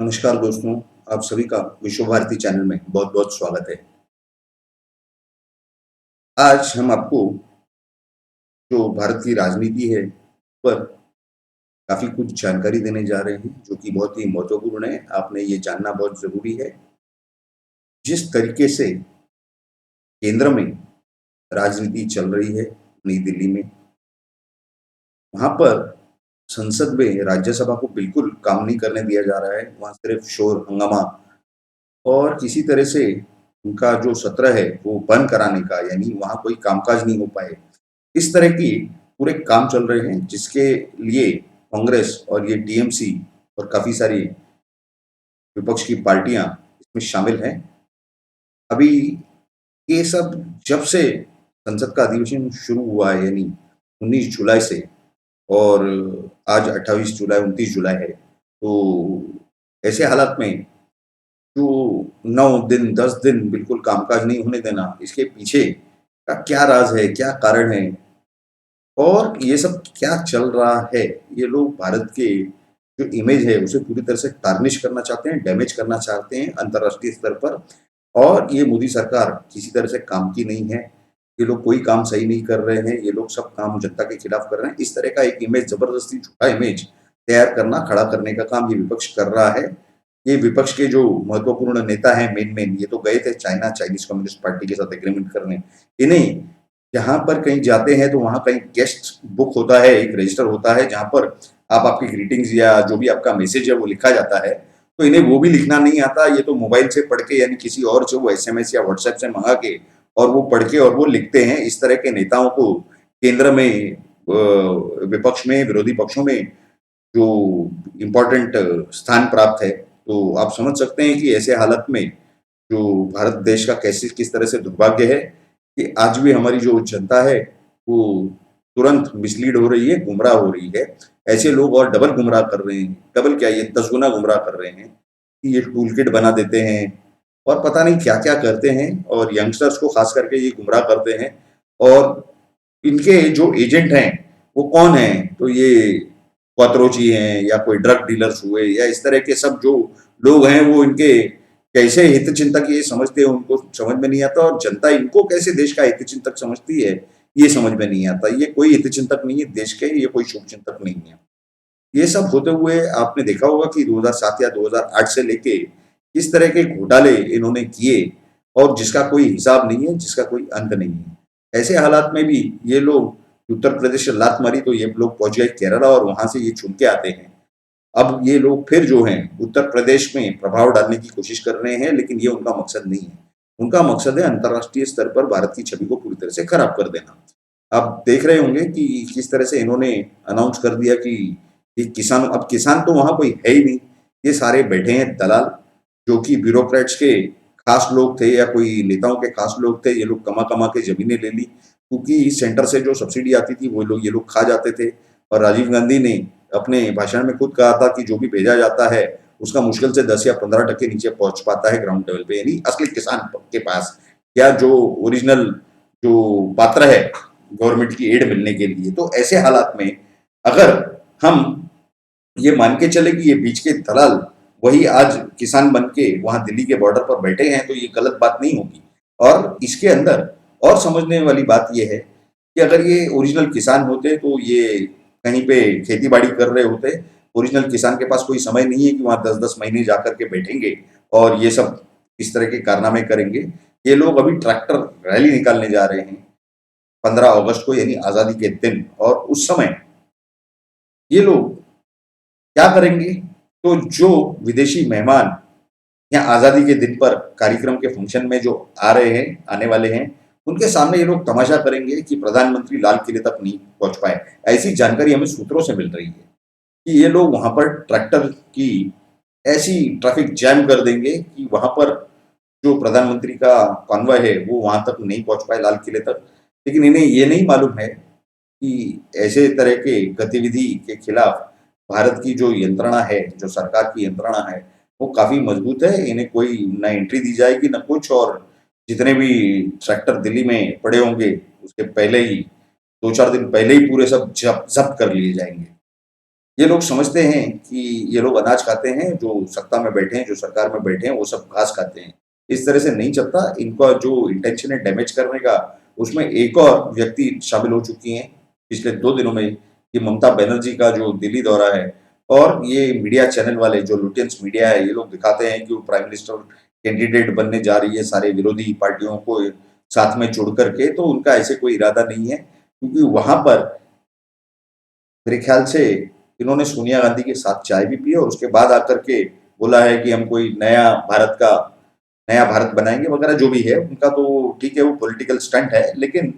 नमस्कार दोस्तों, आप सभी का विश्व भारती चैनल में बहुत-बहुत स्वागत है। आज हम आपको जो भारत की राजनीति है, पर काफ़ी कुछ जानकारी देने जा रहे हैं, जो कि बहुत ही महत्वपूर्ण है। आपने ये जानना बहुत ज़रूरी है। जिस तरीके से केंद्र में राजनीति चल रही है, नई दिल्ली में, वहाँ पर संसद में राज्यसभा को बिल्कुल काम नहीं करने दिया जा रहा है। वहाँ सिर्फ शोर, हंगामा और किसी तरह से उनका जो सत्र है, वो बंद कराने का यानी वहाँ कोई कामकाज नहीं हो पाए। इस तरह की पूरे काम चल रहे हैं जिसके लिए कांग्रेस और ये टीएमसी और काफ़ी सारी विपक्ष की पार्टियाँ इसमें शामिल हैं। अभी ये सब जब से संसद का अधिवेशन शुरू हुआ है यानी 19 जुलाई से और आज 28 जुलाई 29 जुलाई है। तो ऐसे हालात में जो 9 दिन 10 दिन बिल्कुल कामकाज नहीं होने देना, इसके पीछे का क्या राज़ है, क्या कारण है? और ये सब क्या चल रहा है? ये लोग भारत के जो इमेज है उसे पूरी तरह से टार्निश करना चाहते हैं, डैमेज करना चाहते हैं अंतर्राष्ट्रीय स्तर पर और ये मोदी सरकार किसी तरह से काम की नहीं है। ये लोग कोई काम सही नहीं कर रहे हैं, ये लोग सब काम जनता के खिलाफ कर रहे हैं। इस तरह का एक इमेज ज़बरदस्ती झूठा इमेज तैयार करना, खड़ा करने का काम ये विपक्ष कर रहा है। ये विपक्ष के जो महत्वपूर्ण नेता हैं मेन ये तो गए थे चाइना, चाइनीज़ कम्युनिस्ट पार्टी के साथ एग्रीमेंट करने। इन्हें जहाँ पर कहीं जाते हैं तो वहाँ कहीं गेस्ट बुक होता है, एक रजिस्टर होता है जहाँ पर आप आपकी ग्रीटिंग्स या जो भी आपका मैसेज है वो लिखा जाता है। तो इन्हें वो भी लिखना नहीं आता, ये तो मोबाइल से पढ़ के यानी किसी और से वो एसएमएस या व्हाट्सएप से मंगा के और वो पढ़ के और वो लिखते हैं। इस तरह के नेताओं को केंद्र में विपक्ष में, विरोधी पक्षों में जो इम्पोर्टेंट स्थान प्राप्त है। तो आप समझ सकते हैं कि ऐसे हालत में जो भारत देश का कैसे किस तरह से दुर्भाग्य है कि आज भी हमारी जो जनता है वो तुरंत मिसलीड हो रही है, गुमराह हो रही है। ऐसे लोग और डबल गुमराह कर रहे हैं, डबल क्या ये 10 गुना गुमराह कर रहे हैं कि ये टूल किट बना देते हैं और पता नहीं क्या-क्या करते हैं और यंगस्टर्स को खास करके ये गुमराह करते हैं और इनके जो एजेंट हैं, वो कौन हैं? तो ये क्वात्रोची हैं या कोई ड्रग डीलर्स हुए या इस तरह के सब जो लोग हैं वो इनके कैसे हितचिंतक ये समझते हैं उनको समझ में नहीं आता और जनता इनको कैसे देश का हितचिंतक समझती है, ये समझ में नहीं आता। ये कोई हितचिंतक नहीं है देश के, ये कोई शुभचिंतक नहीं है। ये सब होते हुए आपने देखा होगा कि 2007 या 2008 से लेके किस तरह के घोटाले इन्होंने किए और जिसका कोई हिसाब नहीं है, जिसका कोई अंत नहीं है। ऐसे हालात में भी ये लोग उत्तर प्रदेश से लात मारी तो ये लोग पहुंच गए केरला और वहां से ये चुन के आते हैं। अब ये लोग फिर जो हैं उत्तर प्रदेश में प्रभाव डालने की कोशिश कर रहे हैं लेकिन ये उनका मकसद नहीं है। उनका मकसद है अंतर्राष्ट्रीय स्तर पर भारत की छवि को पूरी तरह से खराब कर देना। आप देख रहे होंगे कि किस तरह से इन्होंने अनाउंस कर दिया कि किसान अब किसान तो वहाँ कोई है ही नहीं। ये सारे बैठे हैं दलाल जो कि ब्यूरोक्रेट्स के खास लोग थे या कोई नेताओं के खास लोग थे। ये लोग कमा-कमा के ज़मीनें ले ली क्योंकि सेंटर से जो सब्सिडी आती थी वो लोग ये लोग खा जाते थे और राजीव गांधी ने अपने भाषण में खुद कहा था कि जो भी भेजा जाता है उसका मुश्किल से 10 या 15% नीचे पहुंच पाता है ग्राउंड लेवल पे यानी असली किसान के पास या जो ओरिजिनल जो पात्र है गवर्नमेंट की एड मिलने के लिए। तो ऐसे हालात में अगर हम ये मान के चले कि ये बीच के दलाल वही आज किसान बन के वहां दिल्ली के बॉर्डर पर बैठे हैं तो ये गलत बात नहीं होगी। और इसके अंदर और समझने वाली बात ये है कि अगर ये ओरिजिनल किसान होते तो ये कहीं पे खेती बाड़ी कर रहे होते। ओरिजिनल किसान के पास कोई समय नहीं है कि वहां 10-10 महीने जाकर के बैठेंगे और ये सब इस तरह के कारनामे करेंगे। ये लोग अभी ट्रैक्टर रैली निकालने जा रहे हैं 15 अगस्त को यानी आजादी के दिन और उस समय ये लोग क्या करेंगे? तो जो विदेशी मेहमान यहाँ आज़ादी के दिन पर कार्यक्रम के फंक्शन में जो आ रहे हैं, आने वाले हैं, उनके सामने ये लोग तमाशा करेंगे कि प्रधानमंत्री लाल किले तक नहीं पहुँच पाए। ऐसी जानकारी हमें सूत्रों से मिल रही है कि ये लोग वहाँ पर ट्रैक्टर की ऐसी ट्रैफिक जैम कर देंगे कि वहाँ पर जो प्रधानमंत्री का कॉन्वॉय है, वो वहाँ तक नहीं पहुँच पाए लाल किले तक। लेकिन इन्हें ये नहीं मालूम है कि ऐसे तरह के गतिविधि के खिलाफ भारत की जो यंत्रणा है, जो सरकार की यंत्रणा है, वो काफ़ी मजबूत है। इन्हें कोई ना एंट्री दी जाएगी ना कुछ और जितने भी ट्रैक्टर दिल्ली में पड़े होंगे, उसके पहले ही 2-4 दिन पहले ही पूरे सब जब्त कर लिए जाएंगे। ये लोग समझते हैं कि ये लोग अनाज खाते हैं, जो सत्ता में बैठे हैं, जो सरकार में बैठे हैं, वो सब घास खाते हैं। इस तरह से नहीं चलता। इनका जो इंटेंशन है डैमेज करने का, उसमें एक और व्यक्ति शामिल हो चुकी हैं पिछले 2 दिनों में। ये ममता बनर्जी का जो दिल्ली दौरा है, और ये मीडिया चैनल वाले जो लुटियंस मीडिया है, ये लोग दिखाते हैं कि वो प्राइम मिनिस्टर कैंडिडेट बनने जा रही है सारे विरोधी पार्टियों को साथ में जुड़ करके। तो उनका ऐसे कोई इरादा नहीं है, क्योंकि वहां पर मेरे ख्याल से इन्होंने सोनिया गांधी के साथ चाय भी पी और उसके बाद आकर के बोला है कि हम कोई नया भारत बनाएंगे वगैरह। जो भी है उनका तो ठीक है, वो पॉलिटिकल स्टंट है। लेकिन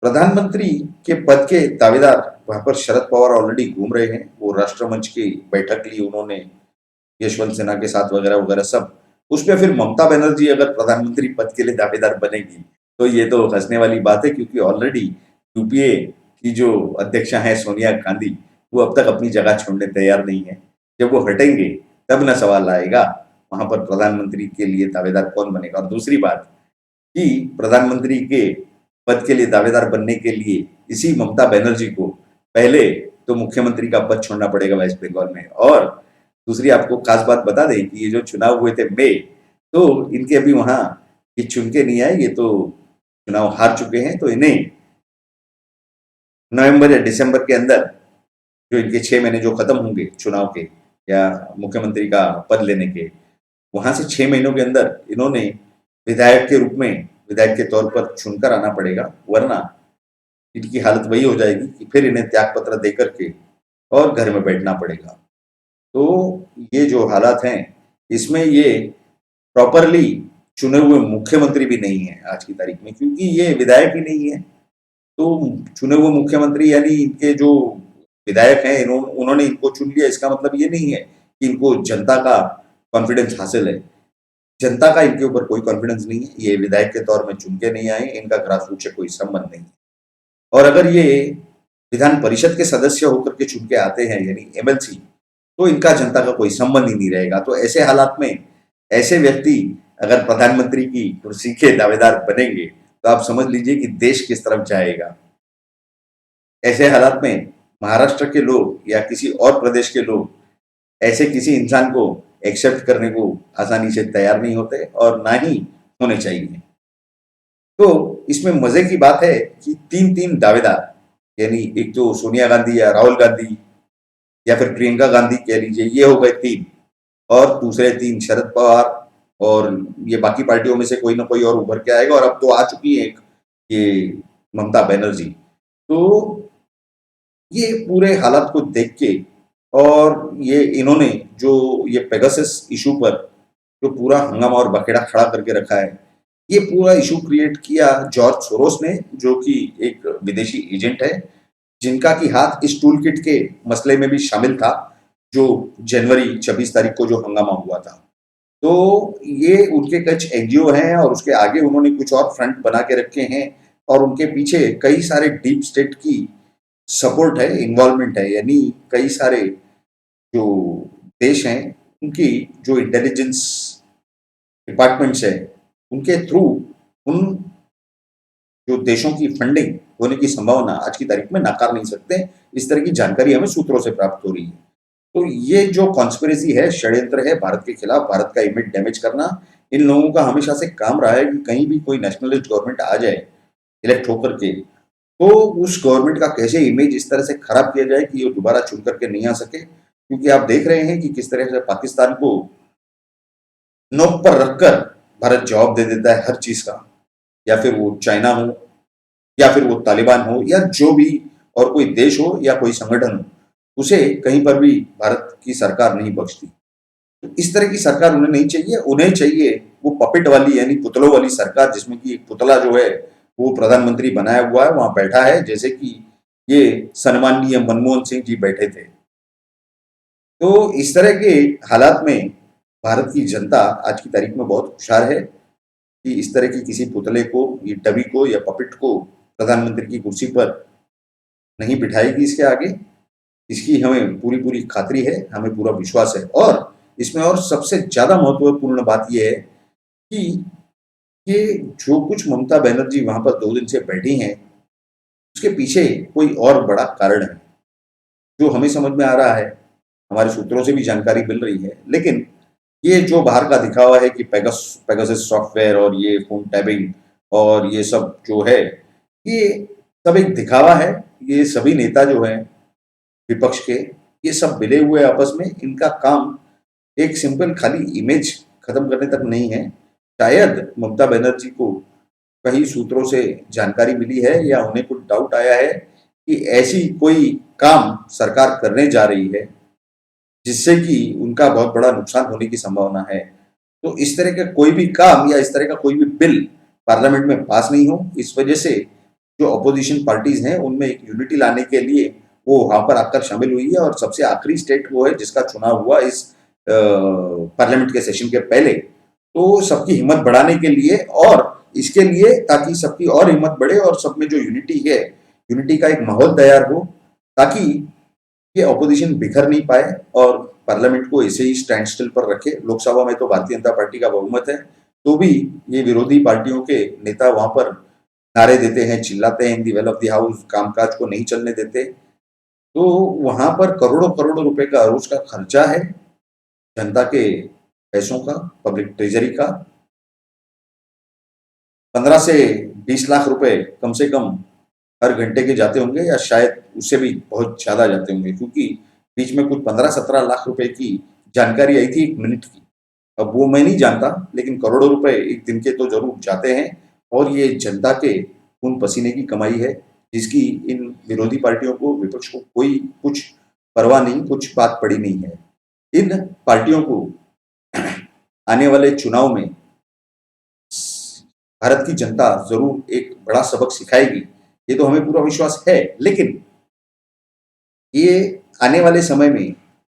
प्रधानमंत्री के पद के दावेदार वहां पर शरद पवार ऑलरेडी घूम रहे हैं। वो राष्ट्रमंच की बैठक ली उन्होंने यशवंत सिन्हा के साथ वगैरह वगैरह सब। उसमें फिर ममता बनर्जी अगर प्रधानमंत्री पद के लिए दावेदार बनेगी तो ये तो हंसने वाली बात है, क्योंकि ऑलरेडी यूपीए की जो अध्यक्षा है सोनिया गांधी, वो अब तक अपनी जगह छोड़ने तैयार नहीं है। जब वो हटेंगे तब ना सवाल आएगा वहां पर प्रधानमंत्री के लिए दावेदार कौन बनेगा। और दूसरी बात कि प्रधानमंत्री के पद के लिए दावेदार बनने के लिए इसी ममता बनर्जी को पहले तो मुख्यमंत्री का पद छोड़ना पड़ेगा वेस्ट बंगाल में। और दूसरी आपको खास बात बता दें कि ये जो चुनाव हुए थे मई, तो इनके अभी वहां ये चुन के नहीं आए, ये तो चुनाव हार चुके हैं। तो इन्हें नवंबर या दिसंबर के अंदर, जो इनके 6 महीने जो खत्म होंगे चुनाव के या मुख्यमंत्री का पद लेने के, वहां से 6 महीनों के अंदर इन्होंने विधायक के रूप में, विधायक के तौर पर चुनकर आना पड़ेगा। वरना इनकी हालत वही हो जाएगी कि फिर इन्हें त्याग पत्र देकर के और घर में बैठना पड़ेगा। तो ये जो हालात हैं, इसमें ये प्रॉपरली चुने हुए मुख्यमंत्री भी नहीं है आज की तारीख में, क्योंकि ये विधायक ही नहीं है। तो चुने हुए मुख्यमंत्री यानी इनके जो विधायक हैं, उन्होंने इनको चुन लिया, इसका मतलब ये नहीं है कि इनको जनता का कॉन्फिडेंस हासिल है। जनता का इनके ऊपर कोई कॉन्फिडेंस नहीं है। ये विधायक के तौर में चुन के नहीं आए, इनका ग्रासरूट से कोई संबंध नहीं है। और अगर ये विधान परिषद के सदस्य होकर के चुन के आते हैं यानी एमएलसी, तो इनका जनता का कोई संबंध ही नहीं रहेगा। तो ऐसे हालात में ऐसे व्यक्ति अगर प्रधानमंत्री की कुर्सी के दावेदार बनेंगे तो आप समझ लीजिए कि देश किस तरफ जाएगा। ऐसे हालात में महाराष्ट्र के लोग या किसी और प्रदेश के लोग ऐसे किसी इंसान को एक्सेप्ट करने को आसानी से तैयार नहीं होते, और ना ही होने चाहिए। तो इसमें मजे की बात है कि 3-3 दावेदार, यानी एक तो सोनिया गांधी या राहुल गांधी या फिर प्रियंका गांधी कह लीजिए, ये हो गए 3, और दूसरे 3 शरद पवार, और ये बाकी पार्टियों में से कोई ना कोई और उभर के आएगा। और अब तो आ चुकी है एक, ये ममता बनर्जी। तो ये पूरे हालात को देख के, और ये इन्होंने जो ये पेगासस इशू पर जो पूरा हंगामा और बखेड़ा खड़ा करके रखा है, ये पूरा इशू क्रिएट किया जॉर्ज सोरोस ने, जो कि एक विदेशी एजेंट है, जिनका की हाथ इस टूल किट के मसले में भी शामिल था, जो जनवरी 26 तारीख को जो हंगामा हुआ था। तो ये उनके कुछ एनजीओ हैं और उसके आगे उन्होंने कुछ और फ्रंट बना के रखे हैं, और उनके पीछे कई सारे डीप स्टेट की सपोर्ट है, इन्वॉल्वमेंट है। यानी कई सारे जो देश हैं, उनकी जो इंटेलिजेंस डिपार्टमेंट्स है, उनके थ्रू उन जो देशों की फंडिंग होने की संभावना आज की तारीख में नकार नहीं सकते। इस तरह की जानकारी हमें सूत्रों से प्राप्त हो रही है। तो ये जो कॉन्स्पिरेसी है, षड्यंत्र है भारत के खिलाफ, भारत का इमेज डैमेज करना, इन लोगों का हमेशा से काम रहा है कि कहीं भी कोई नेशनलिस्ट गवर्नमेंट आ जाए इलेक्ट होकर के, तो उस गवर्नमेंट का कैसे इमेज इस तरह से खराब किया जाए कि वो दोबारा चुन करके नहीं आ सके। क्योंकि आप देख रहे हैं कि किस तरह से पाकिस्तान को नोक पर रखकर भारत जवाब दे देता है हर चीज का, या फिर वो चाइना हो, या फिर वो तालिबान हो, या जो भी और कोई देश हो या कोई संगठन हो, उसे कहीं पर भी भारत की सरकार नहीं बख्शती। तो इस तरह की सरकार उन्हें नहीं चाहिए। उन्हें चाहिए वो पपेट वाली यानी पुतलों वाली सरकार, जिसमें कि एक पुतला जो है वो प्रधानमंत्री बनाया हुआ है, वहां बैठा है, जैसे कि ये सम्माननीय मनमोहन सिंह जी बैठे थे। तो इस तरह के हालात में भारत की जनता आज की तारीख में बहुत होशियार है कि इस तरह की किसी पुतले को, ये डमी को या पपेट को प्रधानमंत्री की कुर्सी पर नहीं बिठाएगी इसके आगे। इसकी हमें पूरी पूरी खातिरी है, हमें पूरा विश्वास है। और इसमें और सबसे ज्यादा महत्वपूर्ण बात यह है कि ये जो कुछ ममता बनर्जी वहां पर 2 दिन से बैठी हैं, उसके पीछे कोई और बड़ा कारण है। जो हमें समझ में आ रहा है, हमारे सूत्रों से भी जानकारी मिल रही है। लेकिन ये जो बाहर का दिखावा है कि पेगासस सॉफ्टवेयर और ये फ़ोन टैपिंग और ये सब जो है, ये सब एक दिखावा है। ये सभी नेता जो हैं विपक्ष के, ये सब मिले हुए आपस में, इनका काम एक सिंपल खाली इमेज खत्म करने तक नहीं है। शायद ममता बनर्जी को कई सूत्रों से जानकारी मिली है या उन्हें कुछ डाउट आया है कि ऐसी कोई काम सरकार करने जा रही है जिससे कि उनका बहुत बड़ा नुकसान होने की संभावना है। तो इस तरह का कोई भी काम या इस तरह का कोई भी बिल पार्लियामेंट में पास नहीं हो, इस वजह से जो अपोजिशन पार्टीज हैं उनमें एक यूनिटी लाने के लिए वो वहां पर आकर शामिल हुई है। और सबसे आखिरी स्टेट वो है जिसका चुनाव हुआ इस पार्लियामेंट के सेशन के पहले। तो सबकी हिम्मत बढ़ाने के लिए और इसके लिए ताकि सबकी और हिम्मत बढ़े और सब में जो यूनिटी है, यूनिटी का एक माहौल तैयार हो, ताकि ये ऑपोजिशन बिखर नहीं पाए और पार्लियामेंट को ऐसे ही स्टैंड स्टिल पर रखे। लोकसभा में तो भारतीय जनता पार्टी का बहुमत है, तो भी ये विरोधी पार्टियों के नेता वहां पर नारे देते हैं, चिल्लाते हैं, इन दी वेल ऑफ द हाउस, कामकाज को नहीं चलने देते। तो वहां पर करोड़ों करोड़ों रुपए का रोज का खर्चा है, जनता के पैसों का, पब्लिक ट्रेजरी का। 15 से 20 लाख रुपए कम से कम हर घंटे के जाते होंगे या शायद उससे भी बहुत ज़्यादा जाते होंगे, क्योंकि बीच में कुछ 15-17 लाख रुपए की जानकारी आई थी 1 मिनट की। अब वो मैं नहीं जानता, लेकिन करोड़ों रुपए एक दिन के तो ज़रूर जाते हैं और ये जनता के खून पसीने की कमाई है, जिसकी इन विरोधी पार्टियों को, विपक्ष को कोई कुछ परवाह नहीं, कुछ बात पड़ी नहीं है। इन पार्टियों को आने वाले चुनाव में भारत की जनता ज़रूर एक बड़ा सबक सिखाएगी, ये तो हमें पूरा विश्वास है। लेकिन ये आने वाले समय में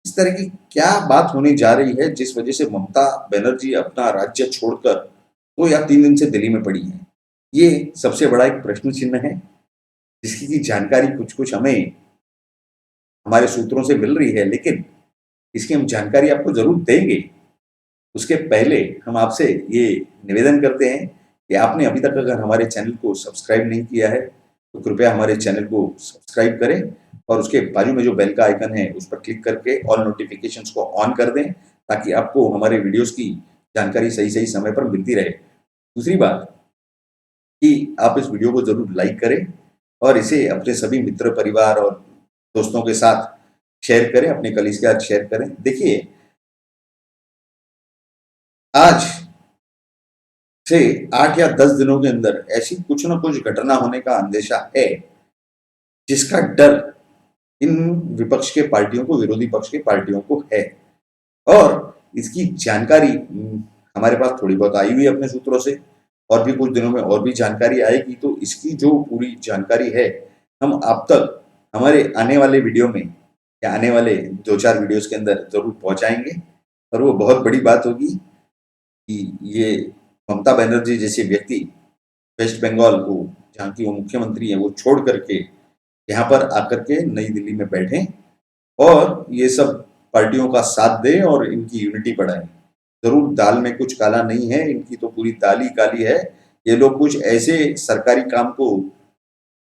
इस तरह की क्या बात होने जा रही है जिस वजह से ममता बनर्जी अपना राज्य छोड़कर 2 या 3 दिन से दिल्ली में पड़ी हैं? ये सबसे बड़ा एक प्रश्न चिन्ह है, जिसकी की जानकारी कुछ-कुछ हमें हमारे सूत्रों से मिल रही है, लेकिन इसकी हम जानकारी आपको ज़रूर देंगे। उसके पहले हम आपसे ये निवेदन करते हैं कि आपने अभी तक अगर हमारे चैनल को सब्सक्राइब नहीं किया है, तो कृपया हमारे चैनल को सब्सक्राइब करें और उसके बाजू में जो बेल का आइकन है, उस पर क्लिक करके ऑल नोटिफ़िकेशंस को ऑन कर दें, ताकि आपको हमारे वीडियोज़ की जानकारी सही-सही समय पर मिलती रहे। दूसरी बात कि आप इस वीडियो को ज़रूर लाइक करें और इसे अपने सभी मित्र, परिवार और दोस्तों के साथ शेयर करें, अपने कलीग्स के साथ शेयर करें। देखिए, आज से 8 या 10 दिनों के अंदर ऐसी कुछ न कुछ घटना होने का अंदेशा है, जिसका डर इन विपक्ष के पार्टियों को, विरोधी पक्ष के पार्टियों को है। और इसकी जानकारी हमारे पास थोड़ी बहुत आई हुई है अपने सूत्रों से, और भी कुछ दिनों में और भी जानकारी आएगी। तो इसकी जो पूरी जानकारी है, हम आप तक हमारे आने वाले वीडियो में या आने वाले 2-4 वीडियोज़ के अंदर ज़रूर पहुँचाएँगे। और वो बहुत बड़ी बात होगी कि ये ममता बनर्जी जैसे व्यक्ति वेस्ट बंगाल को, जहाँ की वो मुख्यमंत्री हैं, वो छोड़ करके यहाँ पर आकर के नई दिल्ली में बैठें और ये सब पार्टियों का साथ दें और इनकी यूनिटी बढ़ाएं। ज़रूर दाल में कुछ काला नहीं है, इनकी तो पूरी दाल ही काली है। ये लोग कुछ ऐसे सरकारी काम को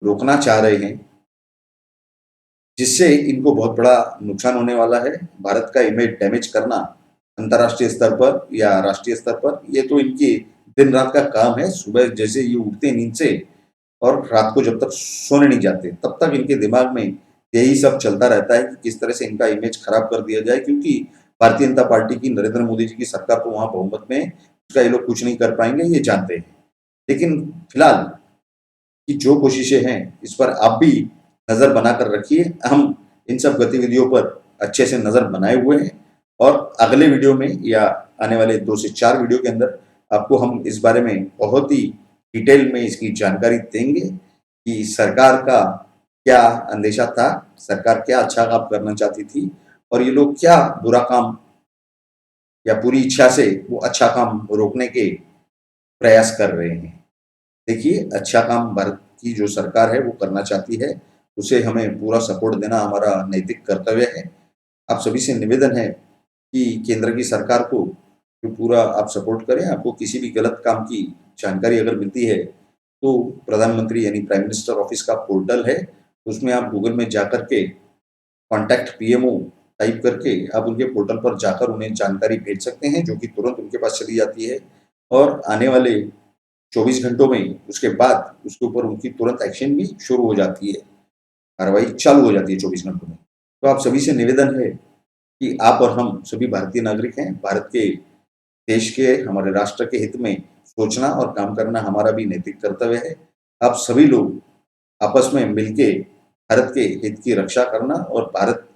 रोकना चाह रहे हैं, जिससे इनको बहुत बड़ा नुकसान होने वाला है। भारत का इमेज डैमेज करना अंतर्राष्ट्रीय स्तर पर या राष्ट्रीय स्तर पर, ये तो इनकी दिन-रात का काम है। सुबह जैसे ये उठते हैं नींद से और रात को जब तक सोने नहीं जाते, तब तक इनके दिमाग में यही सब चलता रहता है कि किस तरह से इनका इमेज खराब कर दिया जाए, क्योंकि भारतीय जनता पार्टी की, नरेंद्र मोदी जी की सरकार तो वहाँ बहुमत में है, उसका ये लोग कुछ नहीं कर पाएँगे, ये जानते हैं। लेकिन फिलहाल की जो कोशिशें हैं, इस पर आप भी नज़र बनाकर रखिए। हम इन सब गतिविधियों पर अच्छे से नज़र बनाए हुए हैं और अगले वीडियो में या आने वाले 2 से 4 वीडियो के अंदर आपको हम इस बारे में बहुत ही डिटेल में इसकी जानकारी देंगे कि सरकार का क्या अंदेशा था, सरकार क्या अच्छा काम करना चाहती थी और ये लोग क्या बुरा काम या पूरी इच्छा से वो अच्छा काम रोकने के प्रयास कर रहे हैं। देखिए, अच्छा काम भारत की जो सरकार है वो करना चाहती है, उसे हमें पूरा सपोर्ट देना हमारा नैतिक कर्तव्य है। आप सभी से निवेदन है कि केंद्र की सरकार को जो पूरा आप सपोर्ट करें। आपको किसी भी गलत काम की जानकारी अगर मिलती है, तो प्रधानमंत्री यानी प्राइम मिनिस्टर ऑफिस का पोर्टल है, उसमें आप गूगल में जाकर के कॉन्टैक्ट पीएमओ टाइप करके आप उनके पोर्टल पर जाकर उन्हें जानकारी भेज सकते हैं, जो कि तुरंत उनके पास चली जाती है और आने वाले 24 घंटों में उसके बाद उसके ऊपर उनकी तुरंत एक्शन भी शुरू हो जाती है, कार्रवाई चालू हो जाती है 24 घंटों में। तो आप सभी से निवेदन है कि आप और हम सभी भारतीय नागरिक हैं, भारत के देश के, हमारे राष्ट्र के हित में सोचना और काम करना हमारा भी नैतिक कर्तव्य है। आप सभी लोग आपस में मिलके भारत के हित की रक्षा करना और भारत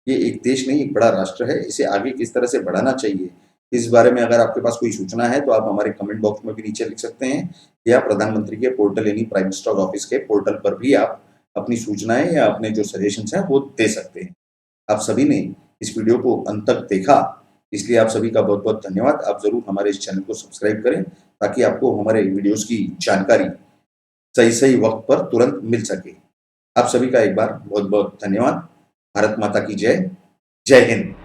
ये एक देश नहीं, एक बड़ा राष्ट्र है, इसे आगे किस तरह से बढ़ाना चाहिए, इस बारे में अगर आपके पास कोई सूचना है, तो आप हमारे कमेंट बॉक्स में भी नीचे लिख सकते हैं या प्रधानमंत्री के पोर्टल यानी प्राइम मिनिस्टर ऑफिस के पोर्टल पर भी आप अपनी सूचनाएँ या अपने जो सजेशंस हैं, वो दे सकते हैं। आप सभी ने इस वीडियो को अंत तक देखा, इसलिए आप सभी का बहुत-बहुत धन्यवाद। आप ज़रूर हमारे इस चैनल को सब्सक्राइब करें, ताकि आपको हमारे वीडियोज़ की जानकारी सही-सही वक़्त पर तुरंत मिल सके। आप सभी का एक बार बहुत-बहुत धन्यवाद। भारत माता की जय। जय हिंद।